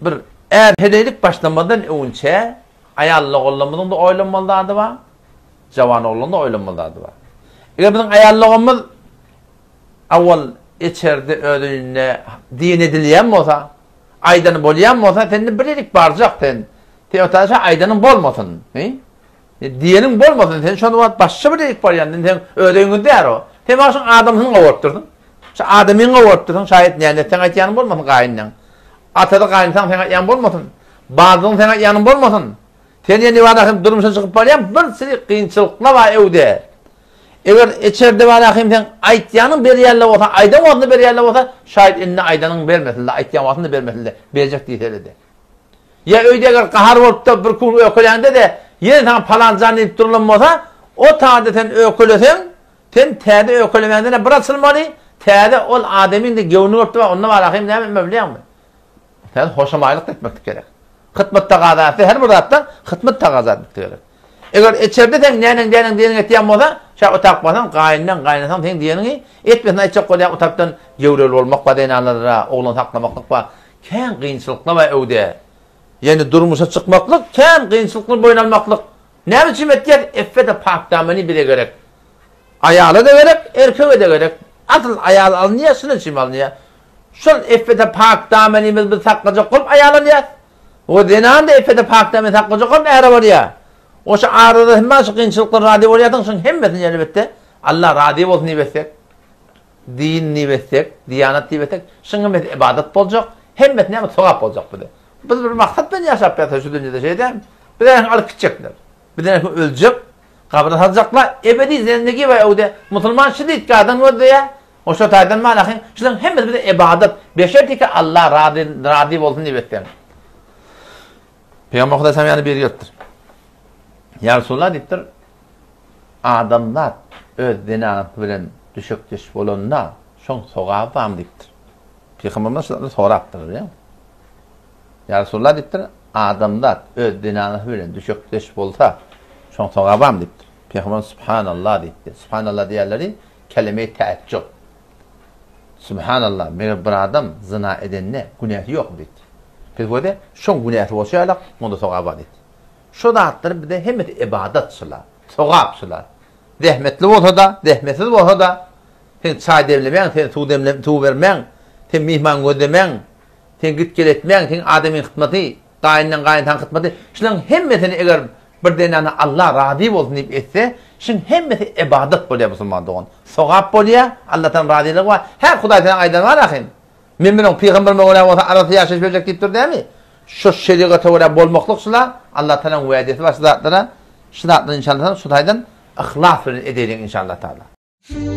bir erhelelik başlamadan önce ayallı oğlumuzun da oylanmalılardı var. Cavan oğlunun da oylanmalılardı var. Eğer bizim ayallığımız avval içeride ödününe din edilyen mi olsa, aydanı bolayan mı olsa, senin birlik barcak sen. Teotarsa aydanın bolmasın. Diyenin bolmasın. Sen şu an başka birlik var yani. Sen ödünün der o. Sen başın adamını kavutturdun. Adamını kavutturdun. Şayet neyinde sen aytyanın bolmasın kayından. Atada kayınsan sen aytyanın bolmasın. Bazının sen aytyanın bolmasın. Sen yeni vadakım durmuşa çıkıp bolayan bir sürü kıyınçılıkla var evde. Eğer içeride var akım sen aytyanın bir yerle olsa, aydan olsa bir yerle olsa, şayet eline aydanın vermesin de, aytyan olsa vermesin de, verecek diyeseledi. Ya öyde eğer kahar olup da bir konu ökülende de, yine sen palancanı ip durulun olsa, o tağda sen ökülesen, sen tağda ökülemendine bırakılmalı, tağda ol ademin de gevni örtü var, onunla var akım ne mevliyan mı? Sen hoşamaylık etmek gerek. Hıtmet tağazatı, her murattan hıtmet tağazatı gerek. Eğer içeride sen neyin etiyen olsa, şah utakmasan, kaynasan sen diyenini etmesin, etcek kolaya utaktan gevreli olmak var, denalara, oğlan saklamaklık var. Ken kıyınçılıkla var evde. Yani durmuşa çıkmaklık, ken kıyınçılıkla boyunalmaklık. Ne biçim etken? Effete pak dameni bile gerek. Ayalı da gerek, erkeğe de gerek. Atıl ayalı alınıyor, şunun için alınıyor. Şun effete pak damenimiz bir saklayacak olup ayalınıyor. O denan da effete pak dameni saklayacak olup eğer var ya. O şu ağrıda hemen şu kıyınçılıkla radyo oluyordun, şun hemmetin elbette. Allah radyo olsun nibetsek, din nibetsek, diyanat nibetsek, şun hemmet ibadet olacak, hemmet ne ama soğap olacak bu da. Biz bir maksat ben yaşap yatır şu dünyada şeyden, bir de alıp gidecekler, bir de ölecek, kabına satacaklar, ebedi zendegi ve o da Müslüman şiddet kadın o da ya, o şu taydan malakın, şun hemmet bir de ibadet, beşerti ki Allah radyo olsun nibetsek. Peygamber Kuda Samyan'ı bir yurttur. Ya Resulullah deyiptir, adamlar öz dinanat bilen düşük düş bolanda şoň soğağı bam deyiptir. Peygamberimiz soraptır ya. Ya Resulullah deyiptir, adamlar öz dinanat bilen düşük düş bolsa şoň soğağı bam deyiptir. Peygamberimiz subhanallah deyiptir. Subhanallah diýerleri kelime-i teəccüb. Subhanallah, bir adam zina edenne günahı yok deyiptir. Peygamber şoň günahı bolsa onda soğağı var deyiptir. Şu da attırıp bir de hemmet ibadet sıla, soğap sıla. Dehmetli olsa da, dehmetsiz olsa da, sen çay demlemen, sen su vermen, sen mihman gödemen, sen git gel etmen, sen ademin hıtmeti, kayından hıtmeti. Şunun hemmetini eğer bir denene Allah radib olsun deyip etse, şunun hemmeti ibadet bolya Müslüman doğun. Soğap bolya, Allah'tan radilik var. Her Kuday'tan aydan var akın. Memnun peygamberime ola olsa arası yaşayış verecek deyiptir değil mi? Şu şeriata göre bolmaklık sıla Allah Teala'nın vaadeti var sıdatlara inşallah şu taydan ihlas edelim inşallah Teala.